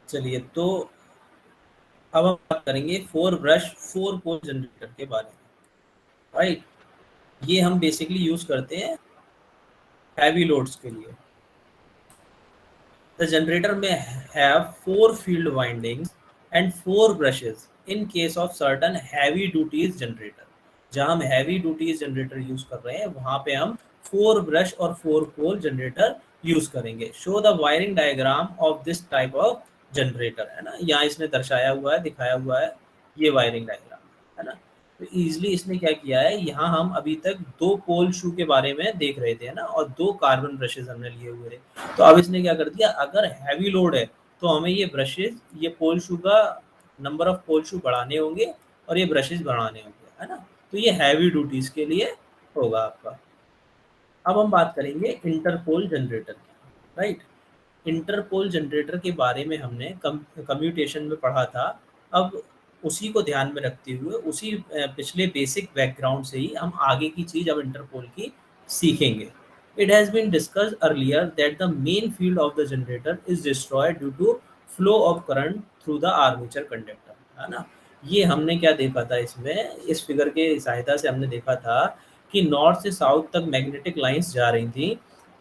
चलिए, तो अब हम बात करेंगे 4 ब्रश 4 पोल जनरेटर के बारे में। राइट, ये हम बेसिकली यूज करते हैं हैवी लोड्स के लिए। द जनरेटर में have 4 field windings and 4 brushes in case of certain heavy duties generator. जहां हम हैवी ड्यूटीज जनरेटर यूज कर रहे हैं वहां पे हम 4 ब्रश और 4 पोल जनरेटर यूज करेंगे। Show the wiring diagram of this type of generator, है ना, यहाँ इसने दर्शाया हुआ है, दिखाया हुआ है, ये वायरिंग डायग्राम है ना। तो इजिली इसने क्या किया है, यहाँ हम अभी तक 2 पोल शू के बारे में देख रहे थे, है ना, और 2 कार्बन ब्रशेज हमने लिए हुए थे। तो अब इसने क्या कर दिया, अगर हैवी लोड है तो हमें ये ब्रशेज, ये पोल शू का नंबर ऑफ पोल शू बढ़ाने होंगे और ये ब्रशेज बढ़ाने होंगे, है ना। तो ये हैवी ड्यूटीज के लिए होगा आपका। अब हम बात करेंगे इंटरपोल जनरेटर की। राइट, इंटरपोल जनरेटर के बारे में हमने कम्यूटेशन में पढ़ा था। अब उसी को ध्यान में रखते हुए, उसी पिछले बेसिक बैकग्राउंड से ही हम आगे की चीज अब इंटरपोल की सीखेंगे। It has been discussed earlier that the main field of the generator is destroyed due to flow of current through the armature conductor, है ना। ये हमने क्या देखा था, इसमें इस फिगर के सहायता से हमने देखा था कि नॉर्थ से साउथ तक मैग्नेटिक लाइंस जा रही थी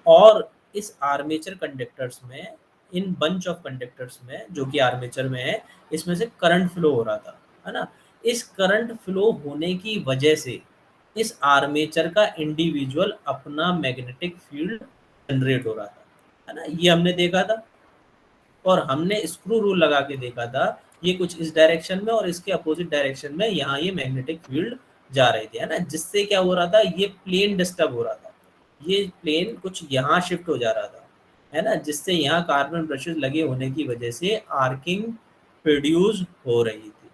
और इस आर्मेचर कंडक्टर्स में, इन बंच ऑफ कंडक्टर्स में जो कि आर्मेचर में है, इसमें से करंट फ्लो हो रहा था, है ना। इस करंट फ्लो होने की वजह से इस आर्मेचर का इंडिविजुअल अपना मैग्नेटिक फील्ड जनरेट हो रहा था, है ना, ये हमने देखा था। और हमने स्क्रू रूल लगा के देखा था, ये कुछ इस डायरेक्शन में और इसके अपोजिट डायरेक्शन में यहाँ ये मैग्नेटिक फील्ड जा रहे थे, है ना, जिससे क्या हो रहा था, ये प्लेन डिस्टर्ब हो रहा था, ये प्लेन कुछ यहाँ शिफ्ट हो जा रहा था, है ना, जिससे यहाँ कार्बन ब्रशेस लगे होने की वजह से आर्किंग प्रोड्यूस हो रही थी,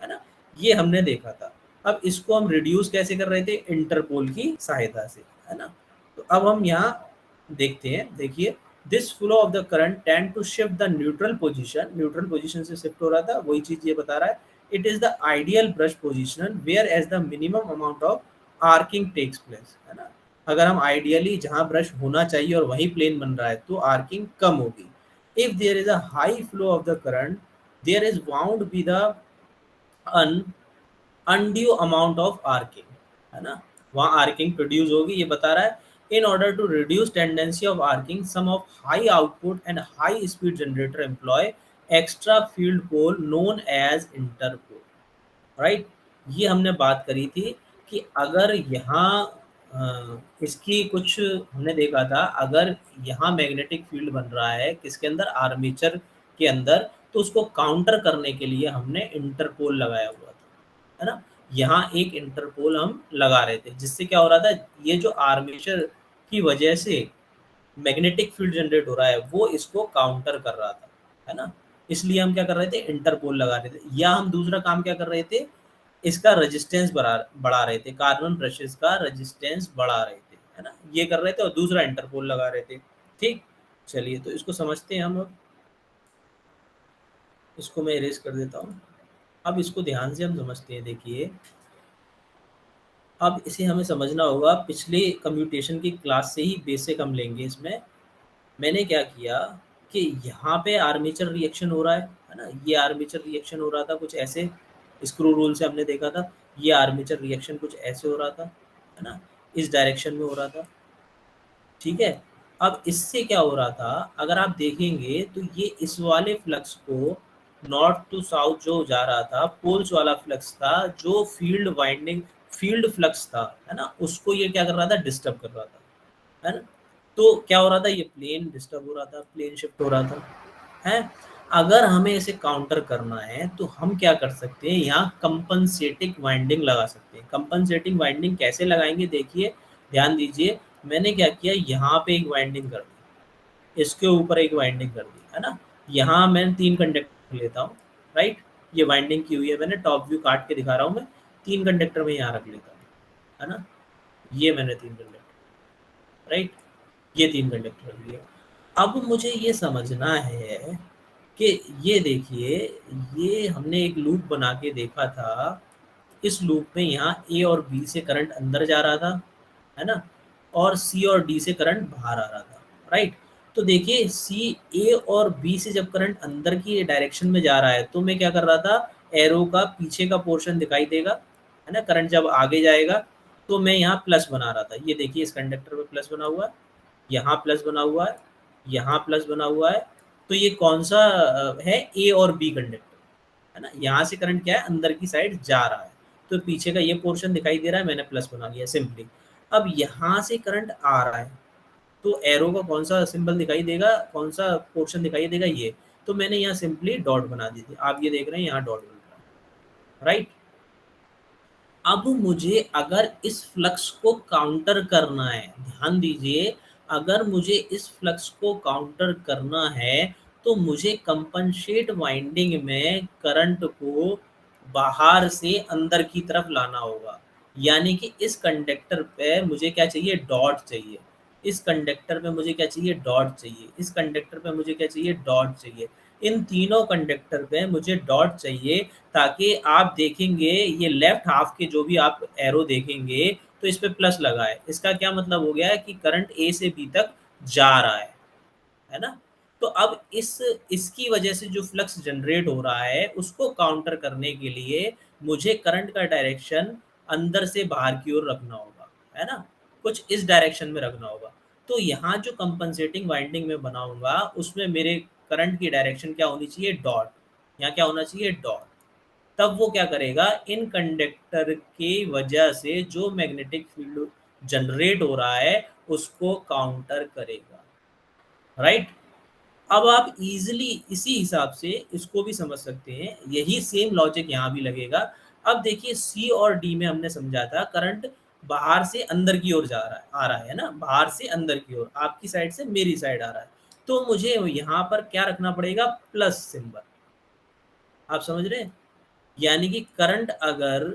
है ना, ये हमने देखा था। अब इसको हम रिड्यूस कैसे कर रहे थे, इंटरपोल की सहायता से, है ना। तो अब हम यहाँ देखते हैं, देखिए, this flow of the current tend to shift the neutral position से शिफ्ट हो रहा था, वही चीज ये बता रहा है। It is the ideal brush position where as the minimum amount of arcing takes place, है ना। अगर हम आइडियली जहां ब्रश होना चाहिए और वही प्लेन बन रहा है तो आर्किंग कम होगी। If there is a high flow of the current, there is bound be the un undue amount of arcing, है ना, वहाँ आर्किंग प्रोड्यूस होगी, ये बता रहा है। In order to reduce tendency of arcing, some of high output and high speed generator employ extra field pole known as interpole. Right, ये हमने बात करी थी कि अगर यहाँ इसकी कुछ हमने देखा था, अगर यहाँ मैग्नेटिक फील्ड बन रहा है किसके अंदर, आर्मेचर के अंदर, तो उसको काउंटर करने के लिए हमने इंटरपोल लगाया हुआ था, है ना। यहाँ एक इंटरपोल हम लगा रहे थे, जिससे क्या हो रहा था, ये जो आर्मेचर की वजह से मैग्नेटिक फील्ड जनरेट हो रहा है वो इसको काउंटर कर रहा था, है ना। इसलिए हम क्या कर रहे थे, इंटरपोल लगा रहे थे, या हम दूसरा काम क्या कर रहे थे, इसका रेजिस्टेंस बढ़ा रहे थे, कार्बन ब्रशेस का रेजिस्टेंस बढ़ा रहे थे, है ना, ये कर रहे थे, और दूसरा इंटरपोल लगा रहे थे। ठीक, चलिए, तो इसको समझते हैं हम। अब इसको मैं इरेज कर देता हूँ। अब इसको ध्यान से हम समझते हैं, देखिए, अब इसे हमें समझना होगा, पिछले कम्यूटेशन की क्लास से ही बेसिक हम लेंगे इसमें। मैंने क्या किया कि यहाँ पे आर्मेचर रिएक्शन हो रहा है ना, ये आर्मेचर रिएक्शन हो रहा था कुछ ऐसे, स्क्रू रूल से हमने देखा था, ये आर्मेचर रिएक्शन कुछ ऐसे हो रहा था, है ना, इस डायरेक्शन में हो रहा था। ठीक है, अब इससे क्या हो रहा था, अगर आप देखेंगे तो ये इस वाले फ्लक्स को नॉर्थ टू साउथ जो जा रहा था, पोल्स वाला फ्लक्स था, जो फील्ड वाइंडिंग फील्ड फ्लक्स था, है ना, उसको ये क्या कर रहा था, डिस्टर्ब कर रहा था, है ना। तो क्या हो रहा था, ये प्लेन डिस्टर्ब हो रहा था, प्लेन शिफ्ट हो रहा था, है। अगर हमें इसे काउंटर करना है तो हम क्या कर सकते हैं, यहाँ कंपनसेटिंग वाइंडिंग लगा सकते हैं। कंपनसेटिंग वाइंडिंग कैसे लगाएंगे, देखिए, ध्यान दीजिए। मैंने क्या किया, यहाँ पे एक वाइंडिंग कर दी, इसके ऊपर एक वाइंडिंग कर दी, है ना। यहाँ मैं 3 कंडक्टर लेता हूँ। राइट, ये वाइंडिंग की हुई है, मैंने टॉप व्यू काट के दिखा रहा हूँ मैं। 3 कंडक्टर में यहाँ रख लेता हूँ, है ना, ये मैंने 3 कंडक्टर, राइट, ये 3 कंडक्टर रख लिया। अब मुझे ये समझना है कि ये देखिए, ये हमने एक लूप बना के देखा था। इस लूप में यहाँ ए और बी से करंट अंदर जा रहा था, है ना, और सी और डी से करंट बाहर आ रहा था। राइट, तो देखिए सी ए और बी से जब करंट अंदर की डायरेक्शन में जा रहा है तो मैं क्या कर रहा था, एरो का पीछे का पोर्शन दिखाई देगा, है ना, करंट जब आगे जाएगा तो मैं यहाँ प्लस बना रहा था। ये देखिए इस कंडक्टर पे प्लस बना हुआ है, यहाँ प्लस बना हुआ है, यहाँ प्लस बना हुआ है। तो ये कौन सा है, ए और बी कंडक्टर, है ना। यहाँ से करंट क्या है, अंदर की साइड जा रहा है, तो पीछे का ये पोर्शन दिखाई दे रहा है, मैंने प्लस बना लिया सिंपली। अब यहाँ से करंट आ रहा है तो एरो का कौन सा सिंबल दिखाई देगा, कौन सा पोर्शन दिखाई देगा, ये। तो मैंने यहाँ सिंपली डॉट बना दी थी, आप ये देख रहे हैं यहाँ डॉट बन रहा है, राइट। अब मुझे अगर इस फ्लक्स को काउंटर करना है, ध्यान दीजिए, अगर मुझे इस फ्लक्स को काउंटर करना है तो मुझे कंपनसेट वाइंडिंग में करंट को बाहर से अंदर की तरफ लाना होगा। यानी कि इस कंडक्टर पे मुझे क्या चाहिए, डॉट चाहिए। इस कंडक्टर पे मुझे क्या चाहिए, डॉट चाहिए। इस कंडक्टर पे मुझे क्या चाहिए, डॉट चाहिए। इन तीनों कंडक्टर पे मुझे डॉट चाहिए, ताकि आप देखेंगे ये लेफ्ट हाफ के जो भी आप एरो देखेंगे तो इस पे प्लस लगा है, इसका क्या मतलब हो गया है कि करंट ए से बी तक जा रहा है ना। तो अब इसकी वजह से जो फ्लक्स जनरेट हो रहा है उसको काउंटर करने के लिए मुझे करंट का डायरेक्शन अंदर से बाहर की ओर रखना होगा, है ना, कुछ इस डायरेक्शन में रखना होगा। तो यहाँ जो कंपनसेटिंग वाइंडिंग में बनाऊंगा उसमें मेरे करंट की डायरेक्शन क्या होनी चाहिए, डॉट। यहाँ क्या होना चाहिए, डॉट। तब वो क्या करेगा, इन कंडक्टर की वजह से जो मैग्नेटिक फील्ड जनरेट हो रहा है उसको काउंटर करेगा, राइट। अब आप इजीली इसी हिसाब से इसको भी समझ सकते हैं, यही सेम लॉजिक यहाँ भी लगेगा। अब देखिए सी और डी में हमने समझा था करंट बाहर से अंदर की ओर जा रहा है, आ रहा है ना, बाहर से अंदर की ओर, आपकी साइड से मेरी साइड आ रहा है। तो मुझे यहाँ पर क्या रखना पड़ेगा, प्लस सिंबल। आप समझ रहे हैं, यानी कि करंट अगर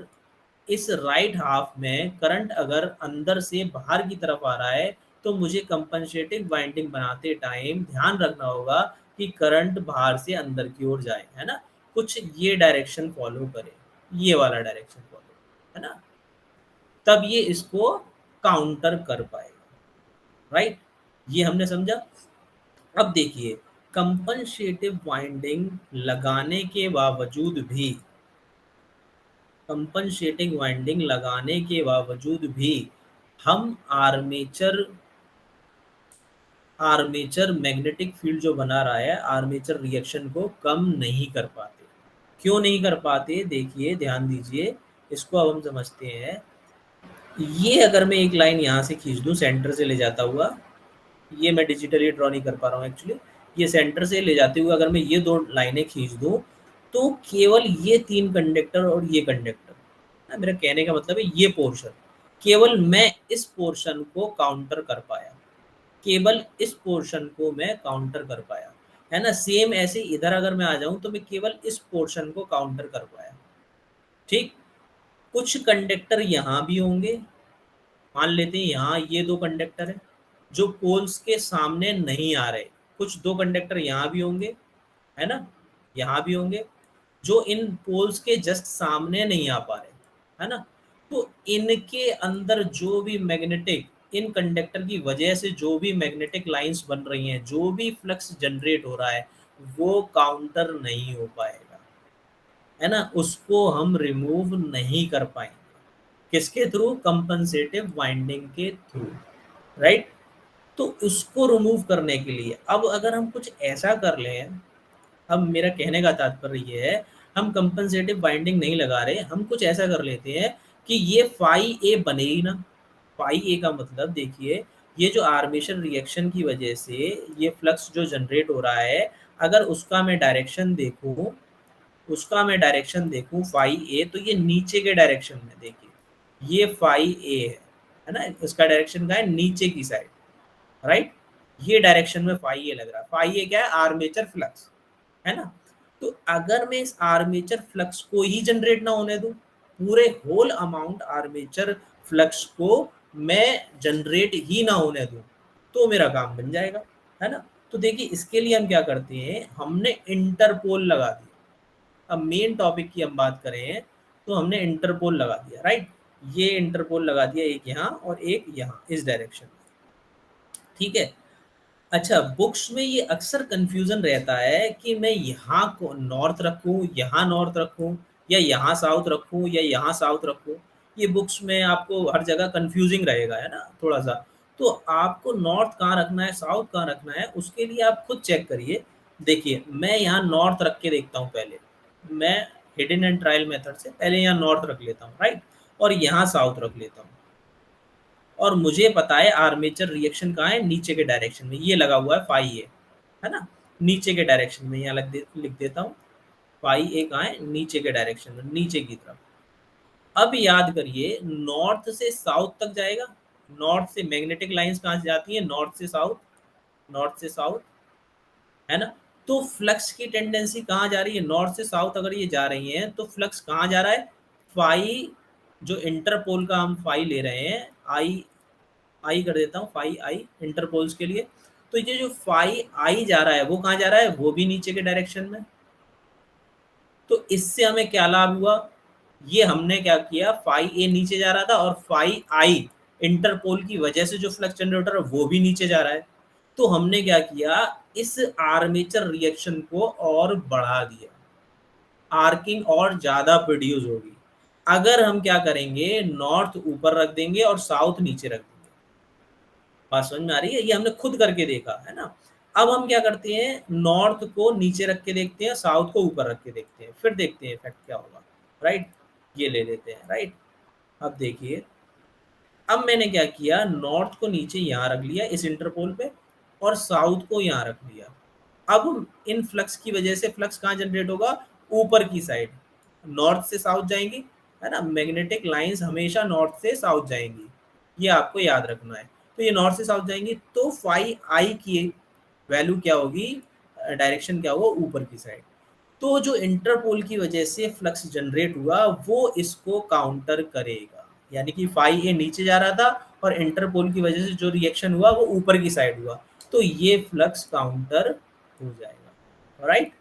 इस राइट हाफ में करंट अगर अंदर से बाहर की तरफ आ रहा है तो मुझे कंपनसेटिंग वाइंडिंग बनाते टाइम ध्यान रखना होगा कि करंट बाहर से अंदर की ओर जाए, है ना, कुछ ये डायरेक्शन फॉलो करे, ये वाला डायरेक्शन फॉलो, है ना, तब ये इसको काउंटर कर पाएगा, राइट। ये हमने समझा। अब देखिए कंपनसेटिव वाइंडिंग लगाने के बावजूद भी, कंपनसेटिंग वाइंडिंग लगाने के बावजूद भी हम आर्मेचर आर्मेचर मैग्नेटिक फील्ड जो बना रहा है, आर्मेचर रिएक्शन को कम नहीं कर पाते। क्यों नहीं कर पाते, देखिए ध्यान दीजिए, इसको अब हम समझते हैं। ये अगर मैं एक लाइन यहाँ से खींच दूँ सेंटर से ले जाता हुआ, ये मैं डिजिटली ड्रॉ नहीं कर पा रहा हूँ एक्चुअली, ये सेंटर से ले जाते हुए अगर मैं ये दो लाइनें खींच दूँ तो केवल ये तीन कंडक्टर और ये कंडक्टर, मेरा कहने का मतलब है ये पोर्शन, केवल मैं इस पोर्शन को काउंटर कर पाया, केवल इस पोर्शन को मैं काउंटर कर पाया, है ना। सेम ऐसे इधर अगर मैं आ जाऊं तो मैं केवल इस पोर्शन को काउंटर कर पाया, ठीक। कुछ कंडक्टर यहाँ भी होंगे, मान लेते हैं यहाँ ये दो कंडक्टर है जो पोल्स के सामने नहीं आ रहे, कुछ दो कंडक्टर यहाँ भी होंगे, है ना, यहाँ भी होंगे जो इन पोल्स के जस्ट सामने नहीं आ पा रहे, है ना। तो इनके अंदर जो भी मैग्नेटिक, इन कंडक्टर की वजह से जो भी मैग्नेटिक लाइंस बन रही हैं, जो भी फ्लक्स जनरेट हो रहा है वो काउंटर नहीं हो पाएगा, है ना, उसको हम रिमूव नहीं कर पाएंगे। किसके थ्रू, कंपनसेटिव वाइंडिंग के थ्रू, राइट। तो उसको रिमूव करने के लिए अब अगर हम कुछ ऐसा कर लें, अब मेरा कहने का तात्पर्य ये है, हम कंपनसेटिव बाइंडिंग नहीं लगा रहे, हम कुछ ऐसा कर लेते हैं कि ये फाई ए बने ही ना। फाई ए का मतलब देखिए, ये जो आर्मेचर रिएक्शन की वजह से ये फ्लक्स जो जनरेट हो रहा है, अगर उसका मैं डायरेक्शन देखूं फाई ए, तो ये नीचे के डायरेक्शन में, देखिए ये फाई ए है ना, इसका डायरेक्शन का है नीचे की साइड, राइट। ये डायरेक्शन में फाई ए लग रहा है, फाई ए क्या है, आर्मेचर फ्लक्स, है ना। तो अगर मैं इस आर्मेचर फ्लक्स को ही जनरेट ना होने दूं, पूरे होल अमाउंट आर्मेचर फ्लक्स को मैं जनरेट ही ना होने दूं, तो मेरा काम बन जाएगा, है ना। तो देखिए इसके लिए हम क्या करते हैं, हमने इंटरपोल लगा दिया। अब मेन टॉपिक की हम बात करें तो हमने इंटरपोल लगा दिया, राइट। ये इंटरपोल लगा दिया, एक यहाँ और एक यहाँ, इस डायरेक्शन में, ठीक है। अच्छा, बुक्स में ये अक्सर कन्फ्यूज़न रहता है कि मैं यहाँ को नॉर्थ रखूँ, यहाँ नॉर्थ रखूँ या यहाँ साउथ रखूँ या यहाँ साउथ रखूँ। ये बुक्स में आपको हर जगह कन्फ्यूज़िंग रहेगा, है ना? थोड़ा-सा। तो आपको नॉर्थ कहाँ रखना है, साउथ कहाँ रखना है, उसके लिए आप खुद चेक करिए। देखिए, मैं यहाँ नॉर्थ रख के देखता हूँ पहले। मैं हिडन एंड ट्रायल मेथड से पहले यहाँ नॉर्थ रख लेता हूँ, राइट? और यहाँ साउथ रख लेता हूँ। और मुझे पता है आर्मेचर रिएक्शन कहाँ है, नीचे के डायरेक्शन में, ये लगा हुआ है फाई ए, है ना? नीचे के डायरेक्शन में यहाँ लिख देता हूँ। फाई ए कहाँ है, नीचे के डायरेक्शन में, नीचे की तरफ। अब याद करिए, नॉर्थ से साउथ तक जाएगा। नॉर्थ से मैग्नेटिक लाइंस कहाँ से जाती है, नॉर्थ से साउथ, नॉर्थ से साउथ, है ना? तो फ्लक्स की टेंडेंसी कहाँ जा रही है, नॉर्थ से साउथ अगर ये जा रही है तो फ्लक्स कहाँ जा रहा है, फाई, जो इंटरपोल का हम फाई ले रहे हैं, आई कर देता हूँ, फाई आई इंटरपोल्स के लिए। तो ये जो फाई आई जा रहा है वो कहाँ जा रहा है, वो भी नीचे के डायरेक्शन में। तो इससे हमें क्या लाभ हुआ, ये हमने क्या किया, फाई ए नीचे जा रहा था और फाई आई इंटरपोल की वजह से जो फ्लक्स जनरेटर है वो भी नीचे जा रहा है। तो हमने क्या किया, इस आर्मेचर रिएक्शन को और बढ़ा दिया, आर्किंग और ज्यादा प्रोड्यूस होगी। अगर हम क्या करेंगे, नॉर्थ ऊपर रख देंगे और साउथ नीचे रख देंगे। बात समझ में आ रही है, ये हमने खुद करके देखा है ना। अब हम क्या करते हैं, नॉर्थ को नीचे रख के देखते हैं, साउथ को ऊपर रख के देखते हैं, फिर देखते हैं इफेक्ट क्या होगा, राइट? ये ले लेते हैं, राइट? अब देखिए, अब मैंने क्या किया, नॉर्थ को नीचे यहाँ रख लिया इस इंटरपोल पे और साउथ को यहाँ रख लिया। अब इन फ्लक्स की वजह से फ्लक्स कहाँ जनरेट होगा, ऊपर की साइड, नॉर्थ से साउथ जाएंगी, है ना? मैग्नेटिक लाइंस हमेशा नॉर्थ से साउथ जाएंगी, ये आपको याद रखना है। तो ये नॉर्थ से साउथ जाएंगी तो फाई आई की वैल्यू क्या होगी, डायरेक्शन क्या होगा, ऊपर की साइड। तो जो इंटरपोल की वजह से फ्लक्स जनरेट हुआ वो इसको काउंटर करेगा, यानी कि फाई ए नीचे जा रहा था और इंटरपोल की वजह से जो रिएक्शन हुआ वो ऊपर की साइड हुआ, तो ये फ्लक्स काउंटर हो जाएगा, राइट?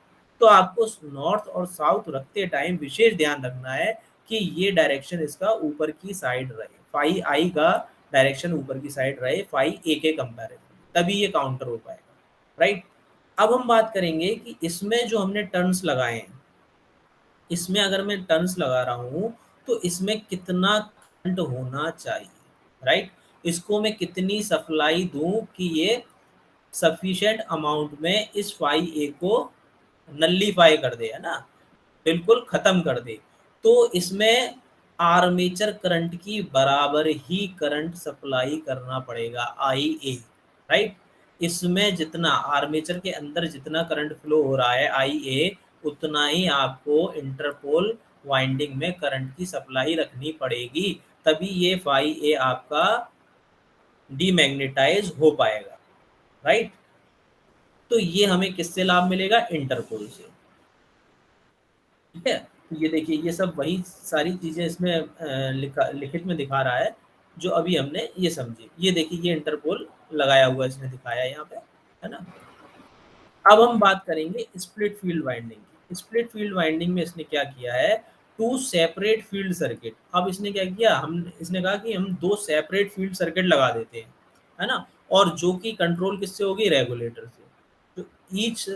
तो आपको नॉर्थ और साउथ रखते टाइम विशेष ध्यान रखना है कि ये डायरेक्शन इसका ऊपर की साइड रहे, फाई आई का डायरेक्शन ऊपर की साइड रहे फाई ए के कंपैरिजन, तभी ये काउंटर हो पाएगा, राइट? अब हम बात करेंगे कि इसमें जो हमने टर्न्स लगाए हैं, इसमें अगर मैं टर्न्स लगा रहा हूँ तो इसमें कितना करंट होना चाहिए, राइट? इसको मैं कितनी सप्लाई दूं कि ये सफिशिएंट अमाउंट में इस फाई ए को नल्लीफाई कर दे, है ना, बिल्कुल खत्म कर दे। तो इसमें आर्मेचर करंट की बराबर ही करंट सप्लाई करना पड़ेगा, आई ए, राइट? इसमें जितना आर्मेचर के अंदर जितना करंट फ्लो हो रहा है, आई ए, उतना ही आपको इंटरपोल वाइंडिंग में करंट की सप्लाई रखनी पड़ेगी, तभी ये फाई ए आपका डीमैग्नेटाइज हो पाएगा, राइट? तो ये हमें किससे लाभ मिलेगा, इंटरपोल से, ठीक है? तो ये देखिए, ये सब वही सारी चीज़ें इसमें लिखित में दिखा रहा है, जो अभी हमने ये समझी। ये देखिए, ये इंटरपोल लगाया हुआ इसने दिखाया यहाँ पे, है ना? अब हम बात करेंगे स्प्लिट फील्ड वाइंडिंग की। स्प्लिट फील्ड वाइंडिंग में इसने क्या किया है, 2 सेपरेट फील्ड सर्किट। अब इसने क्या किया, हम इसने कहा कि हम 2 सेपरेट फील्ड सर्किट लगा देते हैं, है ना? और जो कि कंट्रोल किससे होगी, रेगुलेटर से। तो ईच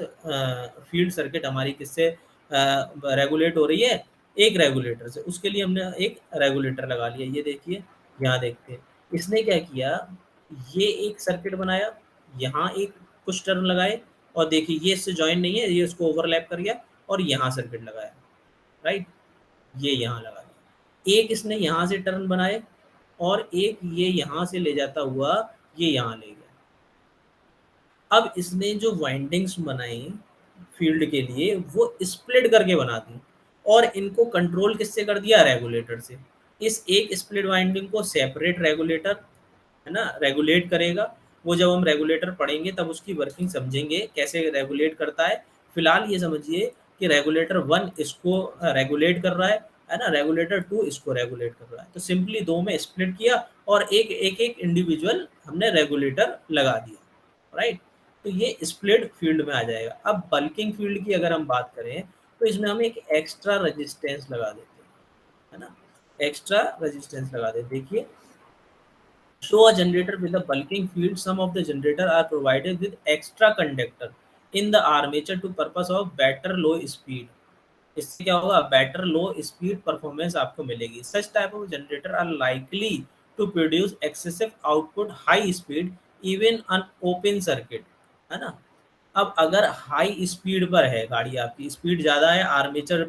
फील्ड सर्किट हमारी किससे रेगुलेट हो रही है, एक रेगुलेटर से। उसके लिए हमने एक रेगुलेटर लगा लिया। ये देखिए, यहाँ देखते हैं इसने क्या किया, ये एक सर्किट बनाया, यहाँ एक कुछ टर्न लगाए, और देखिए ये इससे जॉइन नहीं है, ये इसको ओवरलैप कर गया और यहाँ सर्किट लगाया, राइट? ये यहाँ लगा दिया। एक इसने यहाँ से टर्न बनाए और एक ये यहाँ से ले जाता हुआ ये यहाँ ले गया। अब इसने जो वाइंडिंग्स बनाई फील्ड के लिए वो स्प्लिट करके बना दी और इनको कंट्रोल किससे कर दिया, रेगुलेटर से। इस एक स्प्लिट वाइंडिंग को सेपरेट रेगुलेटर, है ना, रेगुलेट करेगा। वो जब हम रेगुलेटर पढ़ेंगे तब उसकी वर्किंग समझेंगे कैसे रेगुलेट करता है। फिलहाल ये समझिए कि रेगुलेटर 1 इसको रेगुलेट कर रहा है ना, रेगुलेटर 2 इसको रेगुलेट कर रहा है। तो सिंपली दो में स्प्लिट किया और एक एक एक इंडिविजुअल हमने रेगुलेटर लगा दिया, राइट? तो ये स्प्लिट फील्ड में आ जाएगा। अब बल्किंग फील्ड की अगर हम बात करें तो इसमें हम एक एक्स्ट्रा रेजिस्टेंस लगा देते हैं, है ना, एक्स्ट्रा रेजिस्टेंस लगा देते। देखिए, show a generator with a bulking field. Some of the generator are provided with extra conductor in the armature to purpose of better low speed. इससे क्या होगा, बेटर लो स्पीड परफॉर्मेंस आपको मिलेगी. Such type of generator are likely to produce excessive output high speed even on open circuit, है ना. अब अगर high speed पर है गाड़ी, आपकी स्पीड ज़्यादा है, आर्मेचर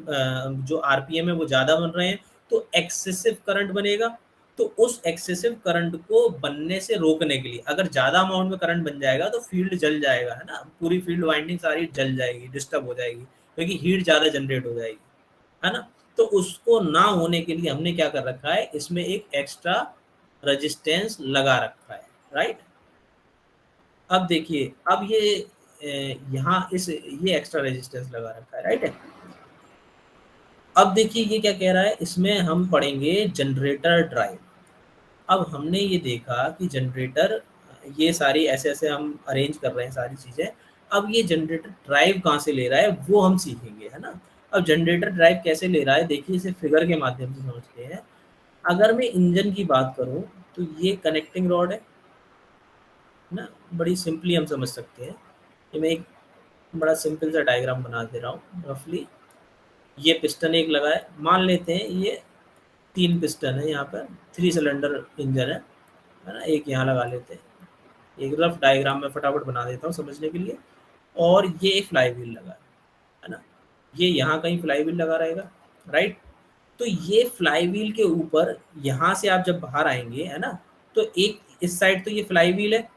जो आरपीएम है वो ज़्यादा बन रहे हैं, तो एक्सेसिव करंट बनेगा. तो उस एक्सेसिव करंट को बनने से रोकने के लिए, अगर ज़्यादा अमाउंट में करंट बन जाएगा तो फील्ड जल जाएगा, है ना, पूरी फील्ड वाइंडिंग सारी जल जाएगी, डिस्टर्ब हो जाएगी, क्योंकि हीट ज़्यादा जनरेट हो जाएगी, है ना. तो उसको ना होने के लिए हमने क्या कर रखा है, इसमें एक एक्स्ट्रा रेजिस्टेंस लगा रखा है, राइट. अब देखिए, अब ये यहाँ इस ये एक्स्ट्रा रेजिस्टेंस लगा रखा है, राइट है. अब देखिए ये क्या कह रहा है, इसमें हम पढ़ेंगे जनरेटर ड्राइव. अब हमने ये देखा कि जनरेटर, ये सारी ऐसे ऐसे हम अरेंज कर रहे हैं सारी चीज़ें. अब ये जनरेटर ड्राइव कहाँ से ले रहा है वो हम सीखेंगे, है ना. अब जनरेटर ड्राइव कैसे ले रहा है, देखिए इसे फिगर के माध्यम से समझते हैं. अगर मैं इंजन की बात करूँ तो ये कनेक्टिंग रॉड है ना, बड़ी सिंपली हम समझ सकते हैं. ये मैं एक बड़ा सिंपल सा डायग्राम बना दे रहा हूँ रफली. ये पिस्टन एक लगा है, मान लेते हैं ये 3 पिस्टन है यहाँ पर, 3 सिलेंडर इंजन है ना. एक यहाँ लगा लेते हैं, एक रफ डायग्राम में फटाफट बना देता हूँ समझने के लिए. और ये एक फ्लाई व्हील लगा है ना, ये यहाँ कहीं फ्लाई व्हील लगा रहेगा, राइट. तो ये फ्लाई व्हील के ऊपर यहाँ से आप जब बाहर आएंगे, है ना, तो एक इस साइड तो ये फ्लाई व्हील है,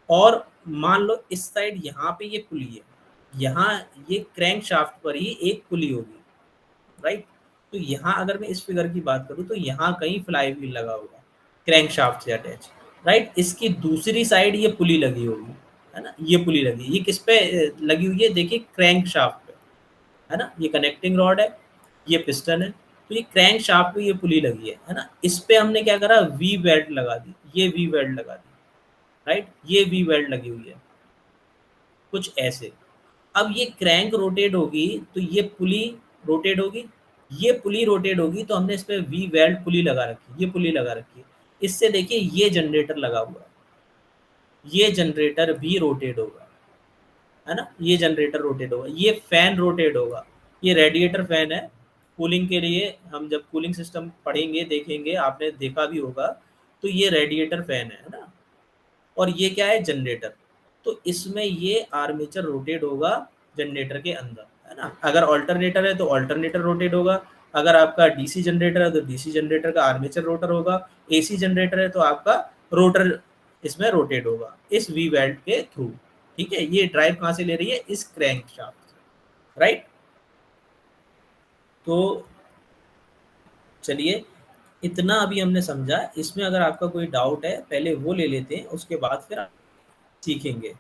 और मान लो इस साइड यहाँ पे ये पुली है, यहाँ ये क्रैंक शाफ्ट पर ही एक पुली होगी, राइट. तो यहाँ अगर मैं इस फिगर की बात करूँ तो यहाँ कहीं फ्लाई व्हील लगा होगा क्रैंक शाफ्ट से अटैच, राइट. इसकी दूसरी साइड ये पुली लगी होगी, है ना, ये पुली लगी, ये किस पे लगी हुई है, देखिए क्रैंक शाफ्ट पे, है ना. ये कनेक्टिंग रॉड है, ये पिस्टन है, तो ये क्रैंक शाफ्ट पे ये पुली लगी है ना. इस पे हमने क्या करा, वी वेल्ड लगा दी, ये वी वेल्ड लगा दी, राइट. ये वी वेल्ड लगी हुई है कुछ ऐसे. अब ये क्रैंक रोटेट होगी तो ये पुली रोटेट होगी, ये पुली रोटेट होगी, तो हमने इस पे वी वेल्ड पुली लगा रखी, ये पुली लगा रखी है. इससे देखिए ये जनरेटर लगा हुआ है, ये जनरेटर भी रोटेट होगा, है ना. ये जनरेटर रोटेट होगा, ये फैन रोटेट होगा, ये रेडिएटर फैन है कूलिंग के लिए. हम जब कूलिंग सिस्टम पढ़ेंगे देखेंगे, आपने देखा भी होगा, तो ये रेडिएटर फैन है ना. और ये क्या है, जनरेटर. तो इसमें ये आर्मेचर रोटेट होगा जनरेटर के अंदर, है ना. अगर ऑल्टरनेटर है तो ऑल्टरनेटर रोटेट होगा, अगर आपका डीसी जनरेटर है तो डीसी जनरेटर का आर्मेचर रोटर होगा, एसी जनरेटर है तो आपका रोटर इसमें रोटेट होगा इस वी वेल्ड के थ्रू. ठीक है, ये ड्राइव कहाँ से ले रही है, इस क्रैंक शाफ्ट से, राइट. तो चलिए, इतना अभी हमने समझा. इसमें अगर आपका कोई डाउट है पहले वो ले लेते हैं, उसके बाद फिर सीखेंगे.